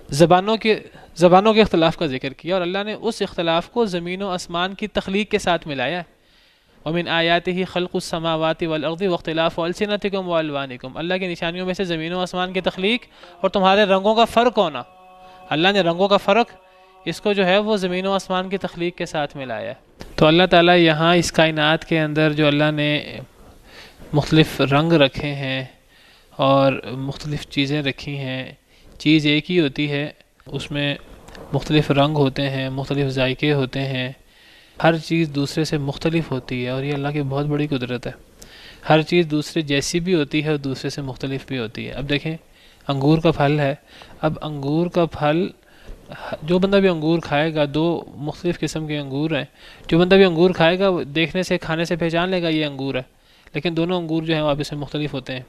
زبانوں کے اختلاف کا ذکر کیا، اور اللہ نے اس اختلاف کو زمین و آسمان کی تخلیق کے ساتھ ملایا ہے۔ وَمِنْ آيَاتِهِ خَلْقُ السَّمَاوَاتِ وَالْأَرْضِ وَاخْتِلَافُ أَلْسِنَتِكُمْ وَأَلْوَانِكُمْ، اللہ کی نشانیوں میں سے زمین و آسمان کی تخلیق اور تمہارے رنگوں کا فرق ہونا۔ اللہ نے رنگوں کا فرق اس کو جو ہے وہ زمین و آسمان کی تخلیق کے ساتھ ملایا ہے۔ تو اللہ تعالیٰ یہاں اس کائنات کے اندر جو اللہ نے مختلف رنگ رکھے ہیں اور مختلف چیزیں رکھی ہیں، چیز ایک ہی ہوتی ہے، اس میں مختلف رنگ ہوتے ہیں، مختلف ذائقے ہوتے ہیں، ہر چیز دوسرے سے مختلف ہوتی ہے، اور یہ اللہ کی بہت بڑی قدرت ہے۔ ہر چیز دوسرے جیسی بھی ہوتی ہے اور دوسرے سے مختلف بھی ہوتی ہے۔ اب دیکھیں انگور کا پھل ہے، اب انگور کا پھل جو بندہ بھی انگور کھائے گا، دو مختلف قسم کے انگور ہیں، جو بندہ بھی انگور کھائے گا وہ دیکھنے سے کھانے سے پہچان لے گا یہ انگور ہے، لیکن دونوں انگور جو ہیں وہ آپس میں مختلف ہوتے ہیں۔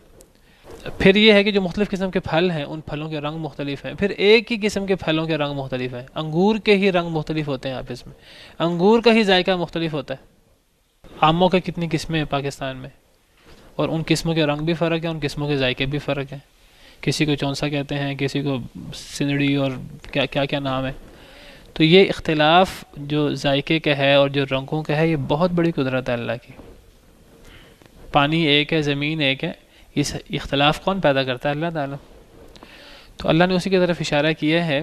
پھر یہ ہے کہ جو مختلف قسم کے پھل ہیں ان پھلوں کے رنگ مختلف ہیں، پھر ایک ہی قسم کے پھلوں کے رنگ مختلف ہیں، انگور کے ہی رنگ مختلف ہوتے ہیں آپس میں، انگور کا ہی ذائقہ مختلف ہوتا ہے۔ آموں کے کتنی قسمیں ہیں پاکستان میں، اور ان قسموں کے رنگ بھی فرق ہیں، ان قسموں کے ذائقے بھی فرق ہیں، کسی کو چونسا کہتے ہیں، کسی کو سنڑی، اور کیا کیا نام ہے۔ تو یہ اختلاف جو ذائقے کا ہے اور جو رنگوں کا ہے یہ بہت بڑی قدرت ہے اللہ کی۔ پانی ایک ہے، زمین ایک ہے، اس اختلاف کون پیدا کرتا ہے؟ اللہ تعالیٰ۔ تو اللہ نے اسی کی طرف اشارہ کیا ہے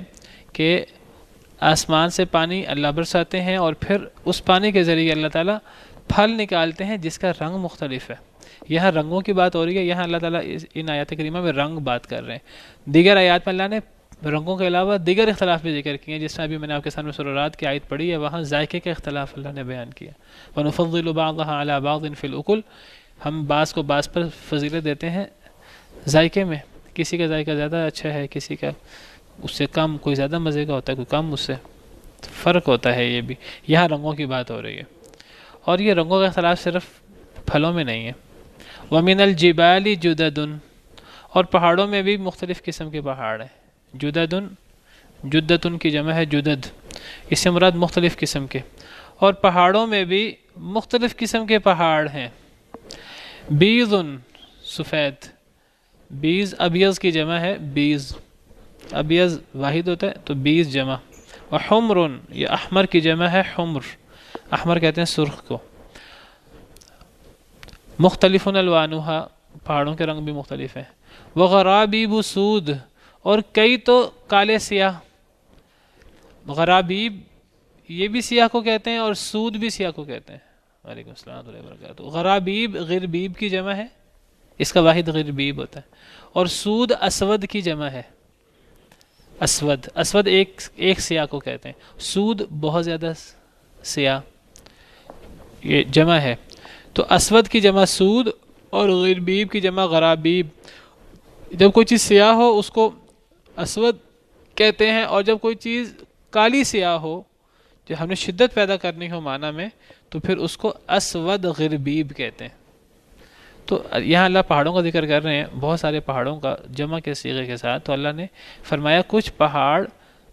کہ آسمان سے پانی اللہ برساتے ہیں، اور پھر اس پانی کے ذریعے اللہ تعالیٰ پھل نکالتے ہیں جس کا رنگ مختلف ہے۔ یہاں رنگوں کی بات ہو رہی ہے، یہاں اللہ تعالیٰ ان آیات کریمہ میں رنگ بات کر رہے ہیں۔ دیگر آیات میں اللہ نے رنگوں کے علاوہ دیگر اختلاف بھی ذکر کیے ہیں، جس طرح ابھی میں نے آپ کے سامنے سورہ رعد کی آیت پڑھی ہے، وہاں ذائقے کے اختلاف اللہ نے بیان کیا۔ وَنُفَضِّلُ بَعْضَهَا عَلَى بَعْضٍ فِي الْأُكُلِ، ہم بعض کو بعض پر فضیلت دیتے ہیں ذائقے میں، کسی کا ذائقہ زیادہ اچھا ہے، کسی کا اس سے کم، کوئی زیادہ مزے کا ہوتا ہے، کوئی کم، اس سے فرق ہوتا ہے۔ یہ بھی یہاں رنگوں کی بات ہو رہی ہے، اور یہ رنگوں کا اختلاف صرف پھلوں میں نہیں ہے۔ وَمِنَ الْجِبَالِ جُدَدٌ، اور پہاڑوں میں بھی مختلف قسم کے پہاڑ ہیں۔ جدتن کی جمع ہے جدد، اس سے مراد مختلف قسم کے، اور پہاڑوں میں بھی مختلف قسم کے پہاڑ ہیں۔ بیض، سفید، بیض ابیض کی جمع ہے بیض، ابیض واحد ہوتا ہے تو بیض جمع، اور حمر، یہ احمر کی جمع ہے حمر، احمر کہتے ہیں سرخ کو۔ مختلف الوانها، پہاڑوں کے رنگ بھی مختلف ہیں۔ وغرابیب سود، اور کئی تو کالے سیاہ، غرابیب یہ بھی سیاہ کو کہتے ہیں اور سود بھی سیاہ کو کہتے ہیں۔ وعلیکم السلام ورحمۃ اللہ وبرکاتہ۔ غرابیب غربیب کی جمع ہے، اس کا واحد غربیب ہوتا ہے، اور سود اسود کی جمع ہے۔ اسود ایک سیاہ کو کہتے ہیں، سود بہت زیادہ سیاہ، یہ جمع ہے۔ تو اسود کی جمع سود اور غربیب کی جمع غرابیب۔ جب کوئی چیز سیاہ ہو اس کو اسود کہتے ہیں، اور جب کوئی چیز کالی سیاہ ہو، جو ہم نے شدت پیدا کرنی ہو معنی میں، تو پھر اس کو اسود غربیب کہتے ہیں۔ تو یہاں اللہ پہاڑوں کا ذکر کر رہے ہیں، بہت سارے پہاڑوں کا جمع کے صیغے کے ساتھ۔ تو اللہ نے فرمایا کچھ پہاڑ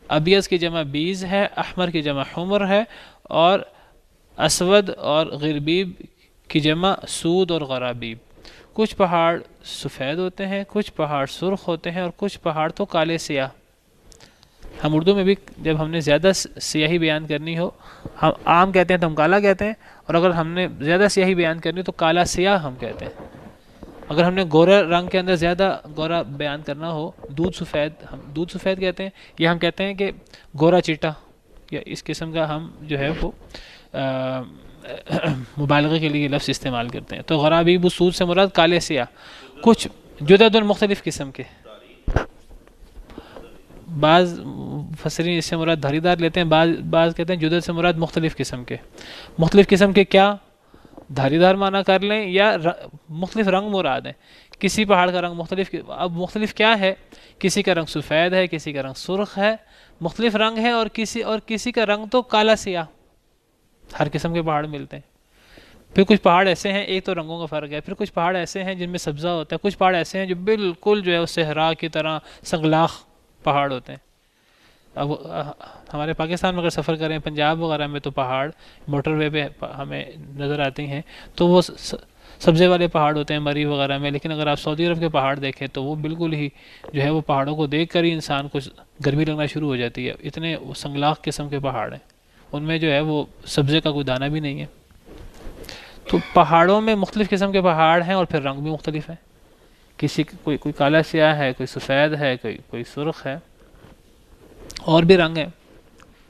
ابیض کی جمع بیض ہے، احمر کی جمع حمر ہے، اور اسود اور غربیب کی جمع سود اور غرابیب۔ کچھ پہاڑ سفید ہوتے ہیں، کچھ پہاڑ سرخ ہوتے ہیں، اور کچھ پہاڑ تو کالے سیاہ۔ ہم اردو میں بھی جب ہم نے زیادہ سیاہی بیان کرنی ہو، ہم عام کہتے ہیں تو ہم کالا کہتے ہیں، اور اگر ہم نے زیادہ سیاہی بیان کرنی ہو تو کالا سیاہ ہم کہتے ہیں۔ اگر ہم نے گورا رنگ کے اندر زیادہ گورا بیان کرنا ہو، دودھ سفید، ہم دودھ سفید کہتے ہیں، یا ہم کہتے ہیں کہ گورا چٹا، یا اس قسم کا ہم جو ہے وہ مبالغے کے لیے لفظ استعمال کرتے ہیں۔ تو غرابیب سود سے مراد کالے سیاہ، کچھ جدد مختلف قسم کے، بعض مفسرین اس سے مراد دھاری دار لیتے ہیں، بعض کہتے ہیں جدد سے مراد مختلف قسم کے۔ مختلف قسم کے کیا؟ دھاری دار معنی کر لیں، یا مختلف رنگ مراد ہیں، کسی پہاڑ کا رنگ مختلف۔ اب مختلف کیا ہے؟ کسی کا رنگ سفید ہے، کسی کا رنگ سرخ ہے، مختلف رنگ ہے، اور کسی کا رنگ تو کالا سیاہ۔ ہر قسم کے پہاڑ ملتے ہیں۔ پھر کچھ پہاڑ ایسے ہیں، ایک تو رنگوں کا فرق ہے، پھر کچھ پہاڑ ایسے ہیں جن میں سبزہ ہوتا ہے، کچھ پہاڑ ایسے ہیں جو بالکل جو ہے وہ صحرا کی طرح سنگلاخ پہاڑ ہوتے ہیں۔ اب ہمارے پاکستان میں اگر سفر کریں پنجاب وغیرہ میں تو پہاڑ موٹر وے پہ ہمیں نظر آتی ہیں تو وہ سبزے والے پہاڑ ہوتے ہیں مری وغیرہ میں، لیکن اگر آپ سعودی عرب کے پہاڑ دیکھیں تو وہ بالکل ہی جو ہے وہ پہاڑوں کو دیکھ کر ہی انسان کو گرمی لگنا شروع ہو جاتی ہے، اتنے سنگلاخ قسم کے پہاڑ ہیں، ان میں جو ہے وہ سبزے کا کوئی دانہ بھی نہیں ہے۔ تو پہاڑوں میں مختلف قسم کے پہاڑ ہیں اور پھر رنگ بھی مختلف ہیں، کسی کوئی کالا سیاہ ہے، کوئی سفید ہے، کوئی سرخ ہے، اور بھی رنگ ہیں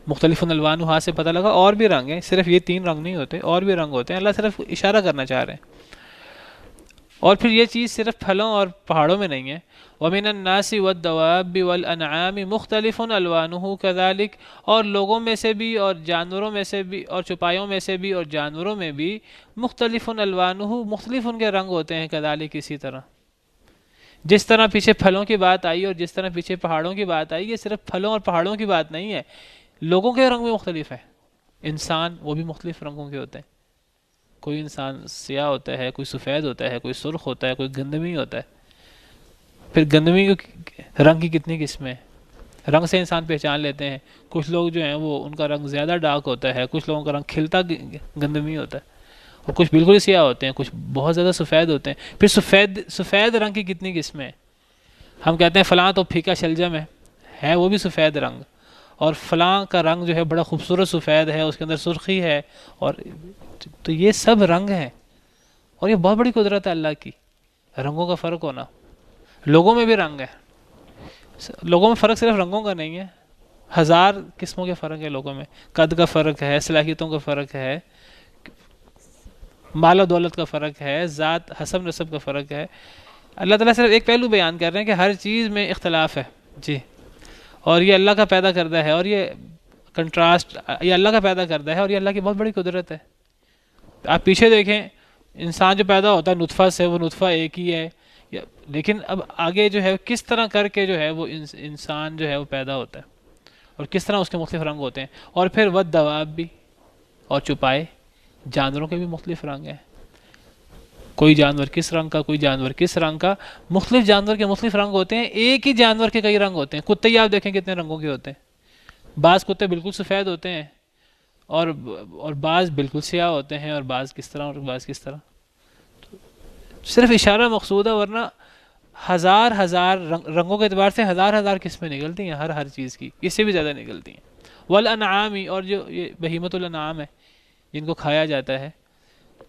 مختلف الوان، وہاں سے پتہ لگا اور بھی رنگ ہیں، صرف یہ 3 رنگ نہیں ہوتے، اور بھی رنگ ہوتے ہیں، اللہ صرف اشارہ کرنا چاہ رہے ہیں۔ اور پھر یہ چیز صرف پھلوں اور پہاڑوں میں نہیں ہے، وَمِنَ النَّاسِ وَالدَّوَابِّ وَالْأَنْعَامِ مُخْتَلِفٌ أَلْوَانُهُ كَذَلِكَ، اور لوگوں میں سے بھی اور جانوروں میں سے بھی اور چوپایوں میں سے بھی اور جانوروں میں بھی مختلف الوانہ، مختلف ان کے رنگ ہوتے ہیں، كذلك اسی طرح جس طرح پیچھے پھلوں کی بات آئی اور جس طرح پیچھے پہاڑوں کی بات آئی، یہ صرف پھلوں اور پہاڑوں کی بات نہیں ہے، لوگوں کے رنگ بھی مختلف ہیں، انسان وہ بھی مختلف رنگوں کے ہوتے ہیں، کوئی انسان سیاہ ہوتا ہے، کوئی سفید ہوتا ہے، کوئی سرخ ہوتا ہے، کوئی گندمی ہوتا ہے۔ پھر گندمی رنگ کی کتنی قسمیں ہیں، رنگ سے انسان پہچان لیتے ہیں، کچھ لوگ جو ہیں وہ ان کا رنگ زیادہ ڈارک ہوتا ہے، کچھ لوگوں کا رنگ کھلتا گندمی ہوتا ہے، اور کچھ بالکل ہی سیاہ ہوتے ہیں، کچھ بہت زیادہ سفید ہوتے ہیں۔ پھر سفید رنگ کی کتنی قسمیں ہیں، ہم کہتے ہیں فلاں تو پھیکا شلجم ہے وہ بھی سفید رنگ، اور فلاں کا رنگ جو ہے بڑا خوبصورت سفید ہے، اس کے اندر سرخی ہے، اور تو یہ سب رنگ ہیں، اور یہ بہت بڑی قدرت ہے اللہ کی، رنگوں کا فرق ہونا۔ لوگوں میں بھی رنگ ہے، لوگوں میں فرق صرف رنگوں کا نہیں ہے، 1000 قسموں کے فرق ہے لوگوں میں، قد کا فرق ہے، صلاحیتوں کا فرق ہے، مال و دولت کا فرق ہے، ذات حسب نسب کا فرق ہے۔ اللہ تعالیٰ صرف ایک پہلو بیان کر رہے ہیں کہ ہر چیز میں اختلاف ہے جی، اور یہ اللہ کا پیدا کردہ ہے، اور یہ کنٹراسٹ یہ اللہ کا پیدا کردہ ہے، اور یہ اللہ کی بہت بڑی قدرت ہے۔ آپ پیچھے دیکھیں، انسان جو پیدا ہوتا ہے نطفہ سے، وہ نطفہ ایک ہی ہے، لیکن اب آگے جو ہے کس طرح کر کے جو ہے وہ انسان جو ہے وہ پیدا ہوتا ہے، اور کس طرح اس کے مختلف رنگ ہوتے ہیں۔ اور پھر والدواب بھی، اور چوپائے جانوروں کے بھی مختلف رنگ ہیں، کوئی جانور کس رنگ کا، کوئی جانور کس رنگ کا، مختلف جانور کے مختلف رنگ ہوتے ہیں، ایک ہی جانور کے کئی رنگ ہوتے ہیں۔ کتے ہی آپ دیکھیں کتنے رنگوں کے ہوتے ہیں، بعض کتے بالکل سفید ہوتے ہیں، اور بعض بالکل سیاہ ہوتے ہیں، اور بعض کس طرح اور بعض کس طرح۔ صرف اشارہ مقصود ہے، ورنہ ہزار رنگوں کے اعتبار سے ہزار قسمیں نکلتی ہیں ہر چیز کی، اس سے بھی زیادہ نکلتی ہیں۔ والانعام، اور جو یہ بہیمۃ الانعام ہے جن کو کھایا جاتا ہے،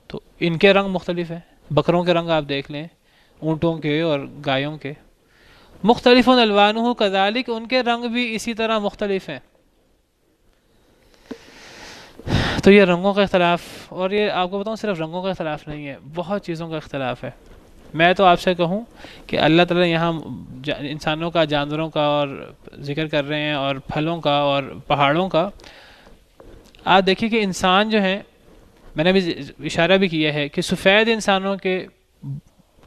تو ان کے رنگ مختلف ہیں، بکروں کے رنگ آپ دیکھ لیں، اونٹوں کے اور گایوں کے، مختلف الوانہ کذالک، ان کے رنگ بھی اسی طرح مختلف ہیں۔ تو یہ رنگوں کا اختلاف، اور یہ آپ کو بتاؤں صرف رنگوں کا اختلاف نہیں ہے، بہت چیزوں کا اختلاف ہے۔ میں تو آپ سے کہوں کہ اللہ تعالیٰ یہاں انسانوں کا، جانوروں کا اور ذکر کر رہے ہیں، اور پھلوں کا اور پہاڑوں کا۔ آپ دیکھیے کہ انسان جو ہیں، میں نے بھی اشارہ بھی کیا ہے کہ سفید انسانوں کے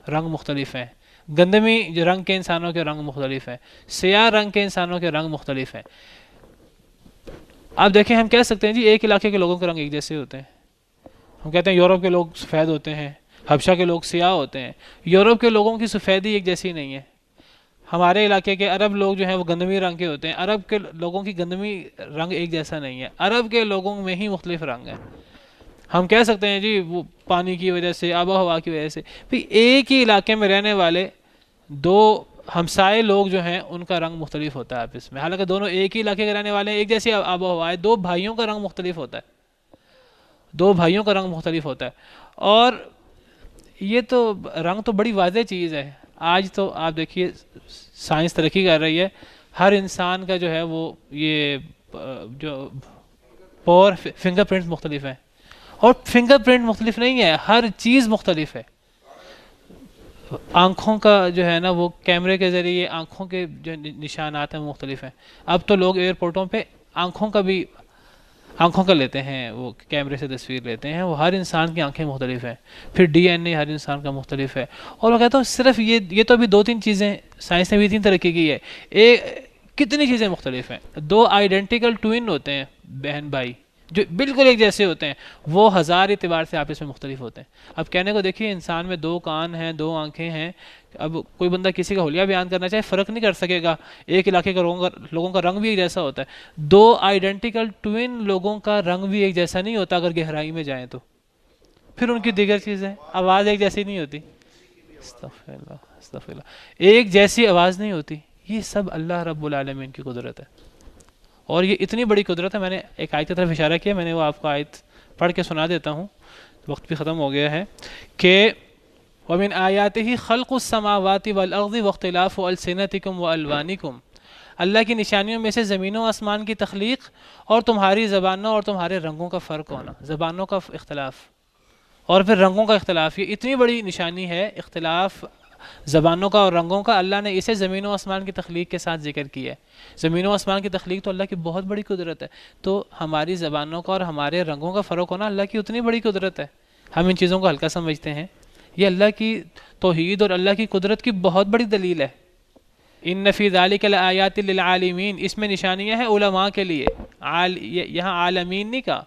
رنگ مختلف ہیں، گندمی رنگ کے انسانوں کے رنگ مختلف ہیں، سیاہ رنگ کے انسانوں کے رنگ مختلف ہیں۔ آپ دیکھیں، ہم کہہ سکتے ہیں جی ایک علاقے کے لوگوں کے رنگ ایک جیسے ہوتے ہیں، ہم کہتے ہیں یورپ کے لوگ سفید ہوتے ہیں، حبشہ کے لوگ سیاہ ہوتے ہیں، یورپ کے لوگوں کی سفیدی ایک جیسی نہیں ہے۔ ہمارے علاقے کے عرب لوگ جو ہیں وہ گندمی رنگ کے ہوتے ہیں، عرب کے لوگوں کی گندمی رنگ ایک جیسا نہیں ہے، عرب کے لوگوں میں ہی مختلف رنگ ہیں۔ ہم کہہ سکتے ہیں جی وہ پانی کی وجہ سے، آب و ہوا کی وجہ سے، پھر ایک ہی علاقے میں رہنے والے 2 ہمسائے لوگ جو ہیں ان کا رنگ مختلف ہوتا ہے آپس میں، حالانکہ دونوں ایک ہی علاقے کے رہنے والے ہیں، ایک جیسی آب و ہوا ہے، 2 بھائیوں کا رنگ مختلف ہوتا ہے، 2 بھائیوں کا رنگ مختلف ہوتا ہے۔ اور یہ تو رنگ تو بڑی واضح چیز ہے، آج تو آپ دیکھیے سائنس ترقی کر رہی ہے، ہر انسان کا جو ہے وہ یہ جو فنگر پرنٹ مختلف ہیں، اور فنگر پرنٹ مختلف نہیں ہے، ہر چیز مختلف ہے۔ آنکھوں کا جو ہے نا وہ کیمرے کے ذریعے آنکھوں کے جو نشانات ہیں وہ مختلف ہیں۔ اب تو لوگ ایئرپورٹوں پہ آنکھوں کا لیتے ہیں، وہ کیمرے سے تصویر لیتے ہیں، وہ ہر انسان کی آنکھیں مختلف ہیں، پھر ڈی این اے ہر انسان کا مختلف ہے۔ اور میں کہتا ہوں صرف یہ تو ابھی 2-3 چیزیں، سائنس نے بھی 3 ترقی کی ہے، کتنی چیزیں مختلف ہیں۔ 2 آئیڈینٹیکل ٹوین ہوتے ہیں، بہن بھائی جو بالکل ایک جیسے ہوتے ہیں وہ ہزار اعتبار سے آپس میں مختلف ہوتے ہیں. اب کہنے کو دیکھیے انسان میں 2 کان ہیں 2 آنکھیں ہیں, اب کوئی بندہ کسی کا حلیہ بیان کرنا چاہے فرق نہیں کر سکے گا, ایک علاقے کا لوگوں کا رنگ بھی ایک جیسا ہوتا ہے. 2 آئیڈینٹیکل ٹوین لوگوں کا رنگ بھی ایک جیسا نہیں ہوتا اگر گہرائی میں جائیں تو. پھر ان کی دیگر چیزیں, آواز ایک جیسی نہیں ہوتی, استغفر اللہ استغفر اللہ, ایک جیسی آواز نہیں ہوتی. یہ سب اللہ رب العالمین کی قدرت ہے, اور یہ اتنی بڑی قدرت ہے. میں نے ایک آیت کی طرف اشارہ کیا, میں نے وہ آپ کو آیت پڑھ کے سنا دیتا ہوں, وقت بھی ختم ہو گیا ہے, کہ وَمِنْ آيَاتِهِ خَلْقُ السَّمَاوَاتِ وَالْأَرْضِ وَاخْتِلَافُ أَلْسِنَتِكُمْ وَأَلْوَانِكُمْ. اللہ کی نشانیوں میں سے زمین و آسمان کی تخلیق اور تمہاری زبانوں اور تمہارے رنگوں کا فرق ہونا, زبانوں کا اختلاف اور پھر رنگوں کا اختلاف. یہ اتنی بڑی نشانی ہے اختلاف زبانوں کا اور رنگوں کا, اللہ نے اسے زمین و آسمان کی تخلیق کے ساتھ ذکر کیا ہے. زمین و آسمان کی تخلیق تو اللہ کی بہت بڑی قدرت ہے, تو ہماری زبانوں کا اور ہمارے رنگوں کا فرق ہونا اللہ کی اتنی بڑی قدرت ہے. ہم ان چیزوں کو ہلکا سمجھتے ہیں. یہ اللہ کی توحید اور اللہ کی قدرت کی بہت بڑی دلیل ہے. ان فی ذلک لآیات للعالمین, اس میں نشانیاں ہیں علماء کے لیے. یہاں عالمین نہیں کہا,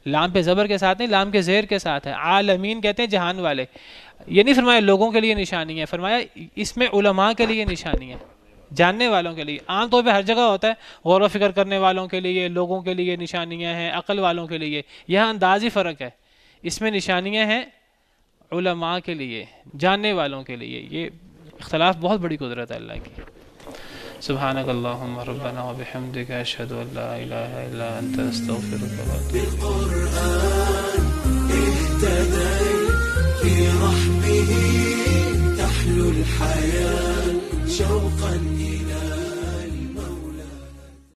لام پہ زبر کے ساتھ نہیں, لام کے زیر کے ساتھ ہے. عالمین کہتے ہیں جہان والے. یہ نہیں فرمایا لوگوں کے لیے نشانی ہے, فرمایا اس میں علماء کے لیے نشانی ہے, جاننے والوں کے لیے. عام طور پہ ہر جگہ ہوتا ہے غور و فکر کرنے والوں کے لیے, لوگوں کے لیے نشانیاں ہیں, عقل والوں کے لیے. یہاں انداز ہی فرق ہے. اس میں نشانیاں ہیں علماء کے لیے, جاننے والوں کے لیے. یہ اختلاف بہت بڑی قدرت ہے اللہ کی. سبحانک اللہم ربنا وبحمدک اشہد ان لا الہ الا انت استغفرک واتوب برحمه تحلو الحياة شوقا